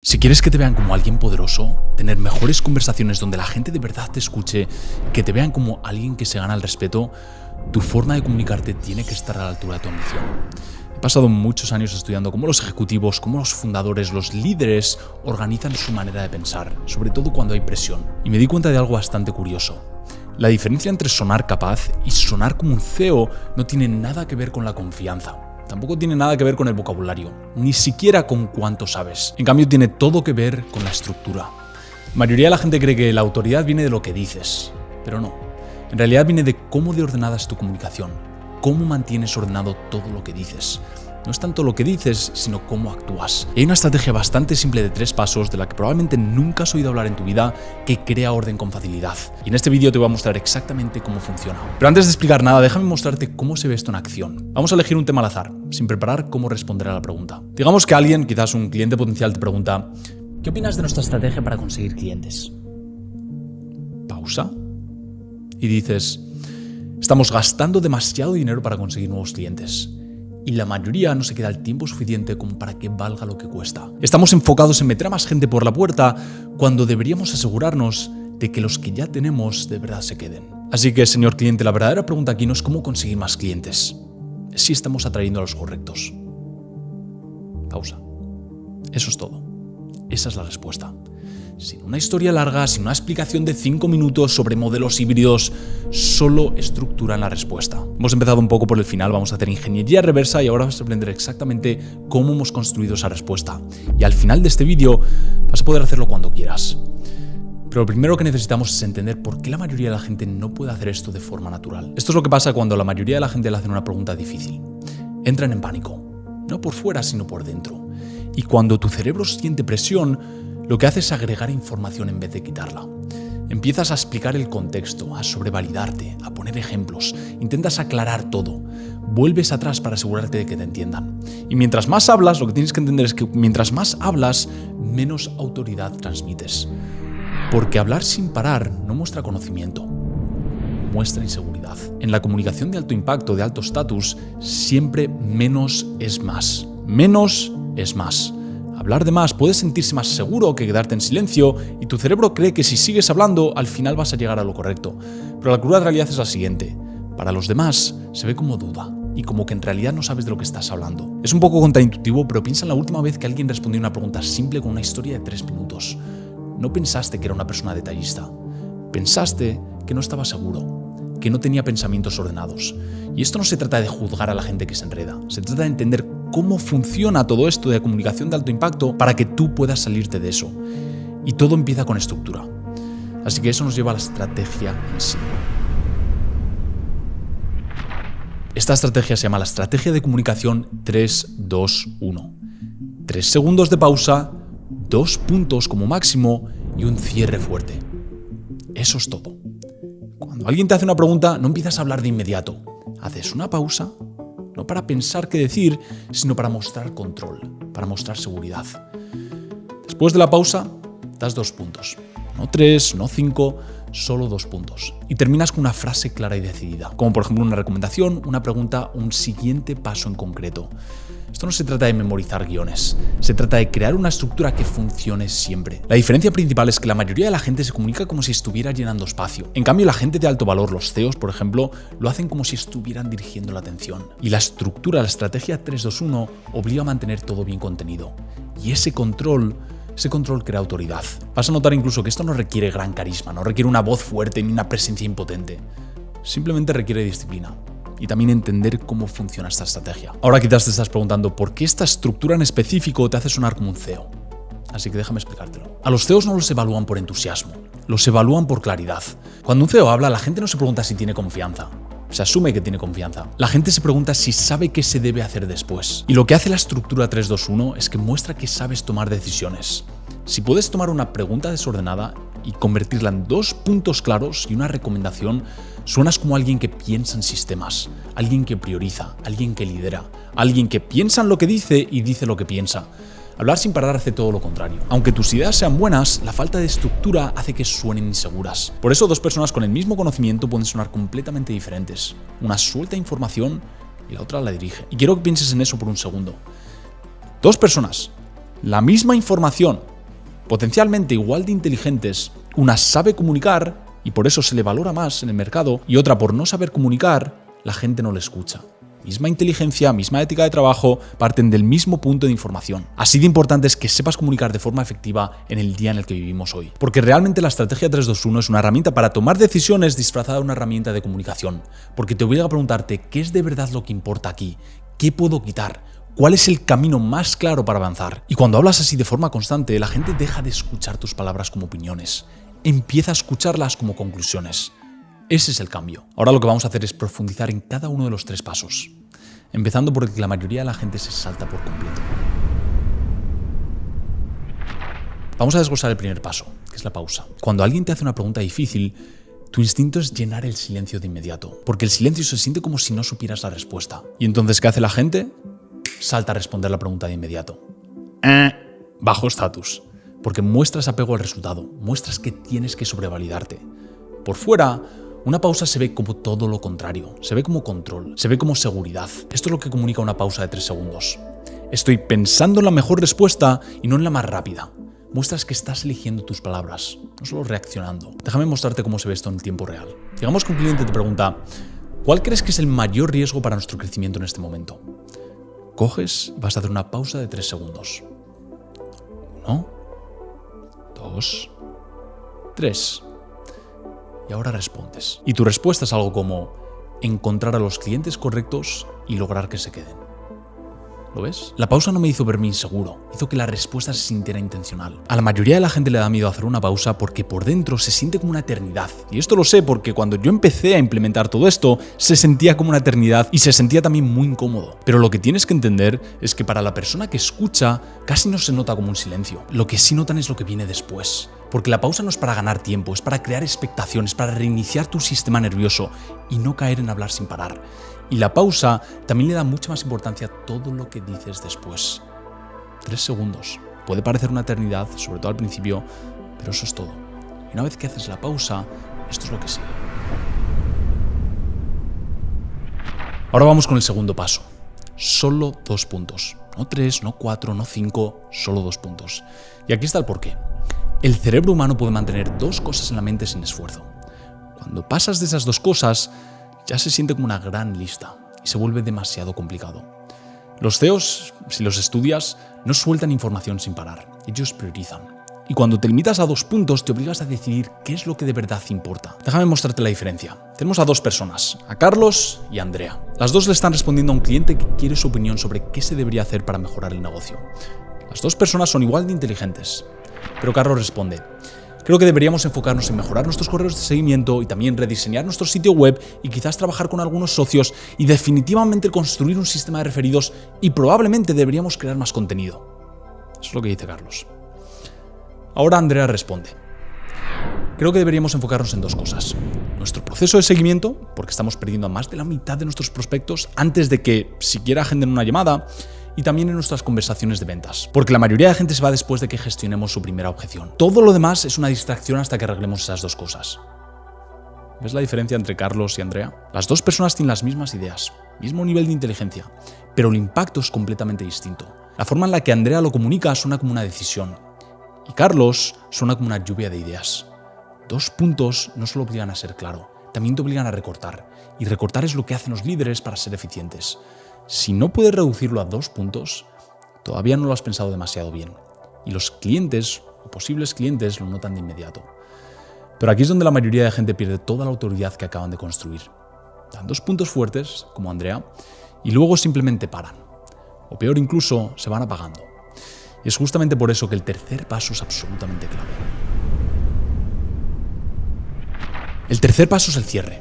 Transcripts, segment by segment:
Si quieres que te vean como alguien poderoso, tener mejores conversaciones donde la gente de verdad te escuche, que te vean como alguien que se gana el respeto, tu forma de comunicarte tiene que estar a la altura de tu ambición. He pasado muchos años estudiando cómo los ejecutivos, cómo los fundadores, los líderes organizan su manera de pensar, sobre todo cuando hay presión. Y me di cuenta de algo bastante curioso. La diferencia entre sonar capaz y sonar como un CEO no tiene nada que ver con la confianza. Tampoco tiene nada que ver con el vocabulario, ni siquiera con cuánto sabes. En cambio, tiene todo que ver con la estructura. La mayoría de la gente cree que la autoridad viene de lo que dices, pero no. En realidad viene de cómo de ordenada es tu comunicación, cómo mantienes ordenado todo lo que dices. No es tanto lo que dices, sino cómo actúas. Y hay una estrategia bastante simple de 3 pasos de la que probablemente nunca has oído hablar en tu vida que crea orden con facilidad. Y en este vídeo te voy a mostrar exactamente cómo funciona. Pero antes de explicar nada, déjame mostrarte cómo se ve esto en acción. Vamos a elegir un tema al azar, sin preparar cómo responder a la pregunta. Digamos que alguien, quizás un cliente potencial, te pregunta: ¿qué opinas de nuestra estrategia para conseguir clientes? Pausa. Y dices: estamos gastando demasiado dinero para conseguir nuevos clientes. Y la mayoría no se queda el tiempo suficiente como para que valga lo que cuesta. Estamos enfocados en meter a más gente por la puerta cuando deberíamos asegurarnos de que los que ya tenemos de verdad se queden. Así que, señor cliente, la verdadera pregunta aquí no es cómo conseguir más clientes, es si estamos atrayendo a los correctos. Pausa. Eso es todo. Esa es la respuesta. Sin una historia larga, sin una explicación de 5 minutos sobre modelos híbridos, solo estructuran la respuesta. Hemos empezado un poco por el final, vamos a hacer ingeniería reversa y ahora vas a aprender exactamente cómo hemos construido esa respuesta. Y al final de este vídeo vas a poder hacerlo cuando quieras. Pero lo primero que necesitamos es entender por qué la mayoría de la gente no puede hacer esto de forma natural. Esto es lo que pasa cuando la mayoría de la gente le hacen una pregunta difícil. Entran en pánico, no por fuera sino por dentro. Y cuando tu cerebro siente presión, lo que hace es agregar información en vez de quitarla. Empiezas a explicar el contexto, a sobrevalidarte, a poner ejemplos, intentas aclarar todo, vuelves atrás para asegurarte de que te entiendan. Y mientras más hablas, lo que tienes que entender es que mientras más hablas, menos autoridad transmites. Porque hablar sin parar no muestra conocimiento, muestra inseguridad. En la comunicación de alto impacto, de alto estatus, siempre menos es más. Menos es más. Hablar de más puede sentirse más seguro que quedarte en silencio y tu cerebro cree que si sigues hablando al final vas a llegar a lo correcto. Pero la cruda realidad es la siguiente. Para los demás se ve como duda y como que en realidad no sabes de lo que estás hablando. Es un poco contraintuitivo, pero piensa en la última vez que alguien respondió una pregunta simple con una historia de 3 minutos. No pensaste que era una persona detallista. Pensaste que no estaba seguro, que no tenía pensamientos ordenados. Y esto no se trata de juzgar a la gente que se enreda. Se trata de entender cómo funciona todo esto de comunicación de alto impacto para que tú puedas salirte de eso. Y todo empieza con estructura. Así que eso nos lleva a la estrategia en sí. Esta estrategia se llama la estrategia de comunicación 3-2-1. 3 segundos de pausa, 2 puntos como máximo y un cierre fuerte. Eso es todo. Cuando alguien te hace una pregunta, no empiezas a hablar de inmediato. Haces una pausa, no para pensar qué decir, sino para mostrar control, para mostrar seguridad. Después de la pausa, das 2 puntos. No 3, no 5, solo 2 puntos. Y terminas con una frase clara y decidida, como por ejemplo una recomendación, una pregunta, un siguiente paso en concreto. Esto no se trata de memorizar guiones, se trata de crear una estructura que funcione siempre. La diferencia principal es que la mayoría de la gente se comunica como si estuviera llenando espacio. En cambio, la gente de alto valor, los CEOs, por ejemplo, lo hacen como si estuvieran dirigiendo la atención. Y la estructura, la estrategia 3-2-1, obliga a mantener todo bien contenido. Y ese control crea autoridad. Vas a notar incluso que esto no requiere gran carisma, no requiere una voz fuerte ni una presencia impotente. Simplemente requiere disciplina. Y también entender cómo funciona esta estrategia. Ahora quizás te estás preguntando por qué esta estructura en específico te hace sonar como un CEO. Así que déjame explicártelo. A los CEOs no los evalúan por entusiasmo, los evalúan por claridad. Cuando un CEO habla, la gente no se pregunta si tiene confianza. Se asume que tiene confianza. La gente se pregunta si sabe qué se debe hacer después. Y lo que hace la estructura 3-2-1 es que muestra que sabes tomar decisiones. Si puedes tomar una pregunta desordenada y convertirla en 2 puntos claros y una recomendación, suenas como alguien que piensa en sistemas, alguien que prioriza, alguien que lidera, alguien que piensa en lo que dice y dice lo que piensa. Hablar sin parar hace todo lo contrario. Aunque tus ideas sean buenas, la falta de estructura hace que suenen inseguras. Por eso 2 personas con el mismo conocimiento pueden sonar completamente diferentes. Una suelta información y la otra la dirige. Y quiero que pienses en eso por un segundo. 2 personas, la misma información, potencialmente igual de inteligentes. Una sabe comunicar y por eso se le valora más en el mercado, y otra por no saber comunicar, la gente no le escucha. Misma inteligencia, misma ética de trabajo, parten del mismo punto de información. Así de importante es que sepas comunicar de forma efectiva en el día en el que vivimos hoy. Porque realmente la estrategia 3-2-1 es una herramienta para tomar decisiones disfrazada de una herramienta de comunicación. Porque te obliga a preguntarte qué es de verdad lo que importa aquí, qué puedo quitar, cuál es el camino más claro para avanzar. Y cuando hablas así de forma constante, la gente deja de escuchar tus palabras como opiniones. Empieza a escucharlas como conclusiones. Ese es el cambio. Ahora lo que vamos a hacer es profundizar en cada uno de los 3 pasos, empezando por el que la mayoría de la gente se salta por completo. Vamos a desglosar el primer paso, que es la pausa. Cuando alguien te hace una pregunta difícil, tu instinto es llenar el silencio de inmediato, porque el silencio se siente como si no supieras la respuesta. Y entonces, ¿qué hace la gente? Salta a responder la pregunta de inmediato. Bajo estatus, porque muestras apego al resultado, muestras que tienes que sobrevalidarte. Por fuera, una pausa se ve como todo lo contrario, se ve como control, se ve como seguridad. Esto es lo que comunica una pausa de 3 segundos. Estoy pensando en la mejor respuesta y no en la más rápida. Muestras que estás eligiendo tus palabras, no solo reaccionando. Déjame mostrarte cómo se ve esto en tiempo real. Digamos que un cliente te pregunta, ¿cuál crees que es el mayor riesgo para nuestro crecimiento en este momento? Coges y vas a hacer una pausa de 3 segundos. 1, 2, 3. Y ahora respondes. Y tu respuesta es algo como encontrar a los clientes correctos y lograr que se queden. ¿Lo ves? La pausa no me hizo verme inseguro, hizo que la respuesta se sintiera intencional. A la mayoría de la gente le da miedo hacer una pausa porque por dentro se siente como una eternidad. Y esto lo sé porque cuando yo empecé a implementar todo esto, se sentía como una eternidad y se sentía también muy incómodo. Pero lo que tienes que entender es que para la persona que escucha, casi no se nota como un silencio. Lo que sí notan es lo que viene después. Porque la pausa no es para ganar tiempo, es para crear expectaciones, para reiniciar tu sistema nervioso y no caer en hablar sin parar. Y la pausa también le da mucha más importancia a todo lo que dices después. 3 segundos. Puede parecer una eternidad, sobre todo al principio, pero eso es todo. Y una vez que haces la pausa, esto es lo que sigue. Ahora vamos con el segundo paso. Solo 2 puntos. No 3, no 4, no 5, solo 2 puntos. Y aquí está el porqué. El cerebro humano puede mantener 2 cosas en la mente sin esfuerzo. Cuando pasas de esas 2 cosas, ya se siente como una gran lista y se vuelve demasiado complicado. Los CEOs, si los estudias, no sueltan información sin parar. Ellos priorizan. Y cuando te limitas a 2 puntos, te obligas a decidir qué es lo que de verdad importa. Déjame mostrarte la diferencia. Tenemos a 2 personas, a Carlos y a Andrea. Las 2 le están respondiendo a un cliente que quiere su opinión sobre qué se debería hacer para mejorar el negocio. Las 2 personas son igual de inteligentes. Pero Carlos responde, creo que deberíamos enfocarnos en mejorar nuestros correos de seguimiento y también rediseñar nuestro sitio web y quizás trabajar con algunos socios y definitivamente construir un sistema de referidos y probablemente deberíamos crear más contenido. Eso es lo que dice Carlos. Ahora Andrea responde, creo que deberíamos enfocarnos en 2 cosas. Nuestro proceso de seguimiento, porque estamos perdiendo a más de la mitad de nuestros prospectos antes de que siquiera agenden una llamada, y también en nuestras conversaciones de ventas, porque la mayoría de gente se va después de que gestionemos su primera objeción. Todo lo demás es una distracción hasta que arreglemos esas 2 cosas. ¿Ves la diferencia entre Carlos y Andrea? Las 2 personas tienen las mismas ideas, mismo nivel de inteligencia, pero el impacto es completamente distinto. La forma en la que Andrea lo comunica suena como una decisión, y Carlos suena como una lluvia de ideas. 2 puntos no solo obligan a ser claro, también te obligan a recortar, y recortar es lo que hacen los líderes para ser eficientes. Si no puedes reducirlo a 2 puntos, todavía no lo has pensado demasiado bien. Y los clientes o posibles clientes lo notan de inmediato. Pero aquí es donde la mayoría de gente pierde toda la autoridad que acaban de construir. Dan 2 puntos fuertes, como Andrea, y luego simplemente paran. O peor incluso, se van apagando. Y es justamente por eso que el tercer paso es absolutamente clave. El tercer paso es el cierre.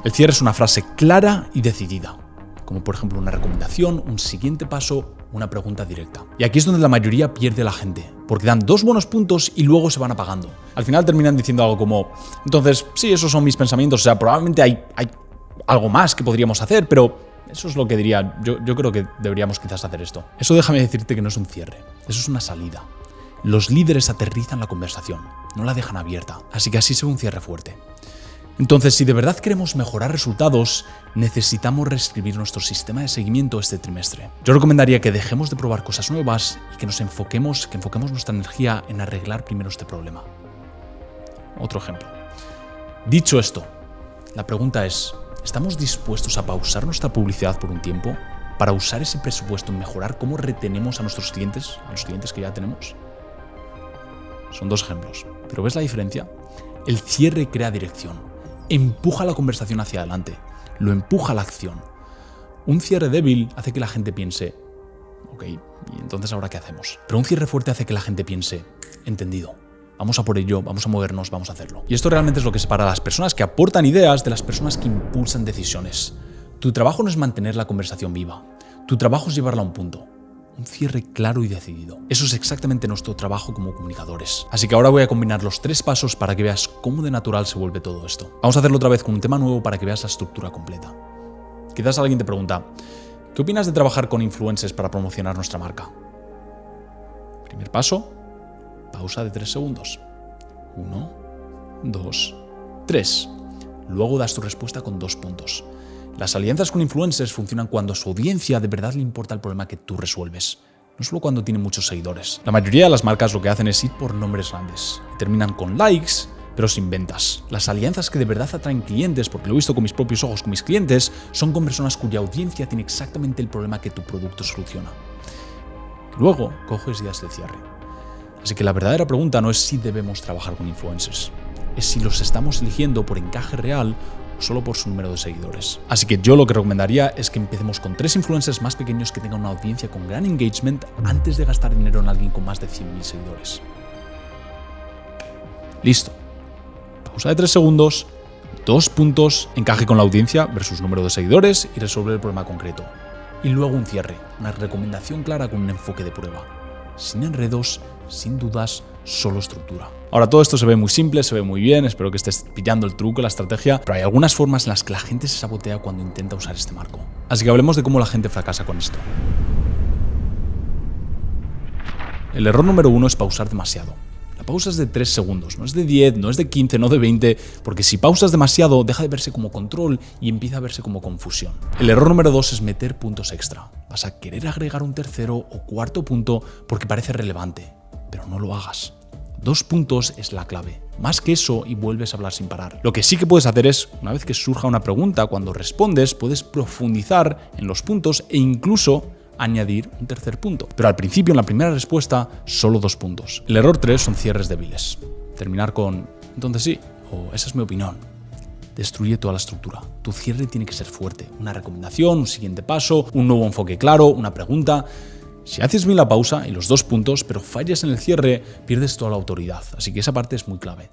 El cierre es una frase clara y decidida, como por ejemplo una recomendación, un siguiente paso, una pregunta directa. Y aquí es donde la mayoría pierde a la gente, porque dan 2 buenos puntos y luego se van apagando. Al final terminan diciendo algo como, entonces, sí, esos son mis pensamientos, o sea, probablemente hay algo más que podríamos hacer, pero eso es lo que diría, yo creo que deberíamos quizás hacer esto. Eso déjame decirte que no es un cierre, eso es una salida. Los líderes aterrizan la conversación, no la dejan abierta, así que así se ve un cierre fuerte. Entonces, si de verdad queremos mejorar resultados, necesitamos reescribir nuestro sistema de seguimiento este trimestre. Yo recomendaría que dejemos de probar cosas nuevas y que enfoquemos nuestra energía en arreglar primero este problema. Otro ejemplo. Dicho esto, la pregunta es, ¿estamos dispuestos a pausar nuestra publicidad por un tiempo para usar ese presupuesto en mejorar cómo retenemos a nuestros clientes, a los clientes que ya tenemos? Son dos ejemplos, pero ¿ves la diferencia? El cierre crea dirección. Empuja la conversación hacia adelante, lo empuja a la acción. Un cierre débil hace que la gente piense, ok, ¿y entonces ahora qué hacemos? Pero un cierre fuerte hace que la gente piense, entendido, vamos a por ello, vamos a movernos, vamos a hacerlo. Y esto realmente es lo que separa a las personas que aportan ideas de las personas que impulsan decisiones. Tu trabajo no es mantener la conversación viva, tu trabajo es llevarla a un punto. Un cierre claro y decidido. Eso es exactamente nuestro trabajo como comunicadores. Así que ahora voy a combinar los 3 pasos para que veas cómo de natural se vuelve todo esto. Vamos a hacerlo otra vez con un tema nuevo para que veas la estructura completa. Quizás alguien te pregunta, ¿qué opinas de trabajar con influencers para promocionar nuestra marca? Primer paso, pausa de 3 segundos. 1, 2, 3. Luego das tu respuesta con 2 puntos. Las alianzas con influencers funcionan cuando a su audiencia de verdad le importa el problema que tú resuelves, no solo cuando tiene muchos seguidores. La mayoría de las marcas lo que hacen es ir por nombres grandes y terminan con likes, pero sin ventas. Las alianzas que de verdad atraen clientes, porque lo he visto con mis propios ojos con mis clientes, son con personas cuya audiencia tiene exactamente el problema que tu producto soluciona. Luego coges y das el cierre. Así que la verdadera pregunta no es si debemos trabajar con influencers, es si los estamos eligiendo por encaje real solo por su número de seguidores. Así que yo lo que recomendaría es que empecemos con 3 influencers más pequeños que tengan una audiencia con gran engagement antes de gastar dinero en alguien con más de 100.000 seguidores. Listo. Pausa de 3 segundos, 2 puntos, encaje con la audiencia versus número de seguidores y resolver el problema concreto. Y luego un cierre, una recomendación clara con un enfoque de prueba. Sin enredos, sin dudas, solo estructura. Ahora todo esto se ve muy simple, se ve muy bien, espero que estés pillando el truco, la estrategia, pero hay algunas formas en las que la gente se sabotea cuando intenta usar este marco. Así que hablemos de cómo la gente fracasa con esto. El error número 1 es pausar demasiado. La pausa es de 3 segundos, no es de 10, no es de 15, no de 20, porque si pausas demasiado deja de verse como control y empieza a verse como confusión. El error número 2 es meter puntos extra. Vas a querer agregar un tercero o cuarto punto porque parece relevante, pero no lo hagas. 2 puntos es la clave. Más que eso y vuelves a hablar sin parar. Lo que sí que puedes hacer es, una vez que surja una pregunta, cuando respondes, puedes profundizar en los puntos e incluso añadir un tercer punto. Pero al principio, en la primera respuesta, solo 2 puntos. El error 3 son cierres débiles. Terminar con, entonces sí, o esa es mi opinión. Destruye toda la estructura. Tu cierre tiene que ser fuerte. Una recomendación, un siguiente paso, un nuevo enfoque claro, una pregunta. Si haces bien la pausa y los 2 puntos, pero fallas en el cierre, pierdes toda la autoridad. Así que esa parte es muy clave.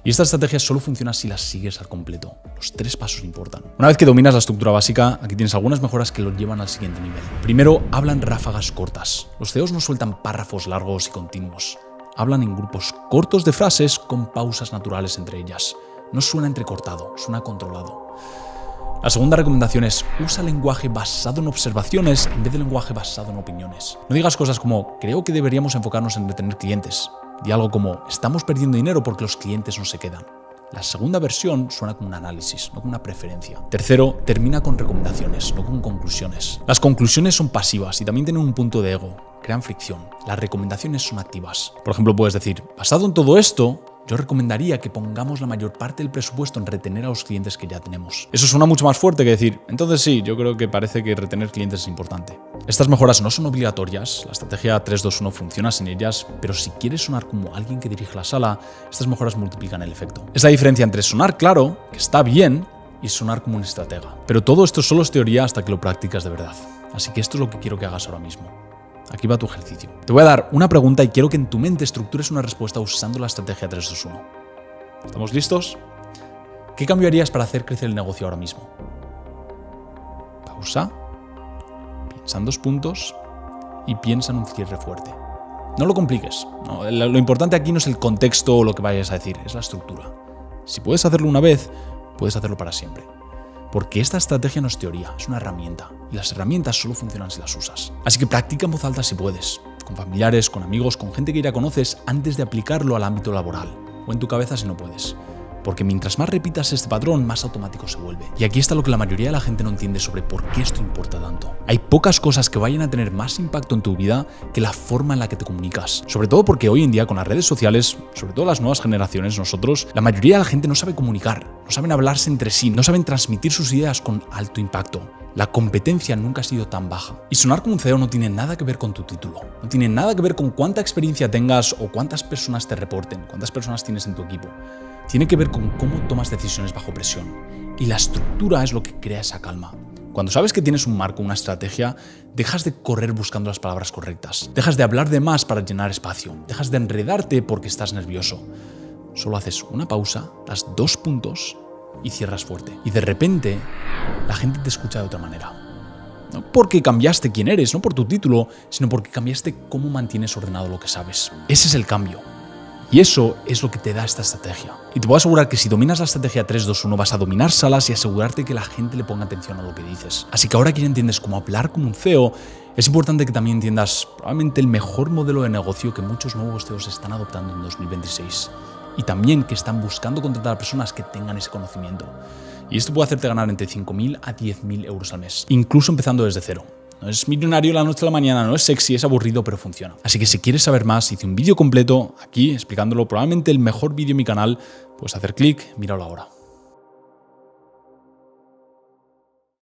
Y esta estrategia solo funciona si la sigues al completo. Los 3 pasos importan. Una vez que dominas la estructura básica, aquí tienes algunas mejoras que lo llevan al siguiente nivel. Primero, hablan ráfagas cortas. Los CEOs no sueltan párrafos largos y continuos. Hablan en grupos cortos de frases con pausas naturales entre ellas. No suena entrecortado, suena controlado. La segunda recomendación es usa lenguaje basado en observaciones en vez de lenguaje basado en opiniones. No digas cosas como creo que deberíamos enfocarnos en retener clientes. Di algo como estamos perdiendo dinero porque los clientes no se quedan. La segunda versión suena como un análisis, no como una preferencia. Tercero, termina con recomendaciones, no con conclusiones. Las conclusiones son pasivas y también tienen un punto de ego, crean fricción. Las recomendaciones son activas. Por ejemplo, puedes decir, basado en todo esto, yo recomendaría que pongamos la mayor parte del presupuesto en retener a los clientes que ya tenemos. Eso suena mucho más fuerte que decir, entonces sí, yo creo que parece que retener clientes es importante. Estas mejoras no son obligatorias, la estrategia 3-2-1 funciona sin ellas, pero si quieres sonar como alguien que dirige la sala, estas mejoras multiplican el efecto. Es la diferencia entre sonar claro, que está bien, y sonar como un estratega. Pero todo esto solo es teoría hasta que lo practicas de verdad. Así que esto es lo que quiero que hagas ahora mismo. Aquí va tu ejercicio. Te voy a dar una pregunta y quiero que en tu mente estructures una respuesta usando la estrategia 3-2-1. ¿Estamos listos? ¿Qué cambiarías para hacer crecer el negocio ahora mismo? Pausa. Piensa en 2 puntos y piensa en un cierre fuerte. No lo compliques. No, lo importante aquí no es el contexto o lo que vayas a decir, es la estructura. Si puedes hacerlo una vez, puedes hacerlo para siempre. Porque esta estrategia no es teoría, es una herramienta. Y las herramientas solo funcionan si las usas. Así que practica en voz alta si puedes. Con familiares, con amigos, con gente que ya conoces antes de aplicarlo al ámbito laboral. O en tu cabeza si no puedes. Porque mientras más repitas este patrón, más automático se vuelve. Y aquí está lo que la mayoría de la gente no entiende sobre por qué esto importa tanto. Hay pocas cosas que vayan a tener más impacto en tu vida que la forma en la que te comunicas. Sobre todo porque hoy en día con las redes sociales, sobre todo las nuevas generaciones, nosotros, la mayoría de la gente no sabe comunicar, no saben hablarse entre sí, no saben transmitir sus ideas con alto impacto. La competencia nunca ha sido tan baja. Y sonar como un CEO no tiene nada que ver con tu título. No tiene nada que ver con cuánta experiencia tengas o cuántas personas te reporten, cuántas personas tienes en tu equipo. Tiene que ver con cómo tomas decisiones bajo presión. Y la estructura es lo que crea esa calma. Cuando sabes que tienes un marco, una estrategia, dejas de correr buscando las palabras correctas. Dejas de hablar de más para llenar espacio. Dejas de enredarte porque estás nervioso. Solo haces una pausa, das 2 puntos y cierras fuerte. Y de repente, la gente te escucha de otra manera. No porque cambiaste quién eres, no por tu título, sino porque cambiaste cómo mantienes ordenado lo que sabes. Ese es el cambio. Y eso es lo que te da esta estrategia. Y te puedo asegurar que si dominas la estrategia 3-2-1 vas a dominar salas y asegurarte que la gente le ponga atención a lo que dices. Así que ahora que ya entiendes cómo hablar como un CEO, es importante que también entiendas probablemente el mejor modelo de negocio que muchos nuevos CEOs están adoptando en 2026. Y también que están buscando contratar a personas que tengan ese conocimiento. Y esto puede hacerte ganar entre 5.000 a 10.000 euros al mes, incluso empezando desde cero. No es millonario la noche a la mañana, no es sexy, es aburrido, pero funciona. Así que si quieres saber más, hice un vídeo completo aquí explicándolo, probablemente el mejor vídeo en mi canal. Puedes hacer clic, míralo ahora.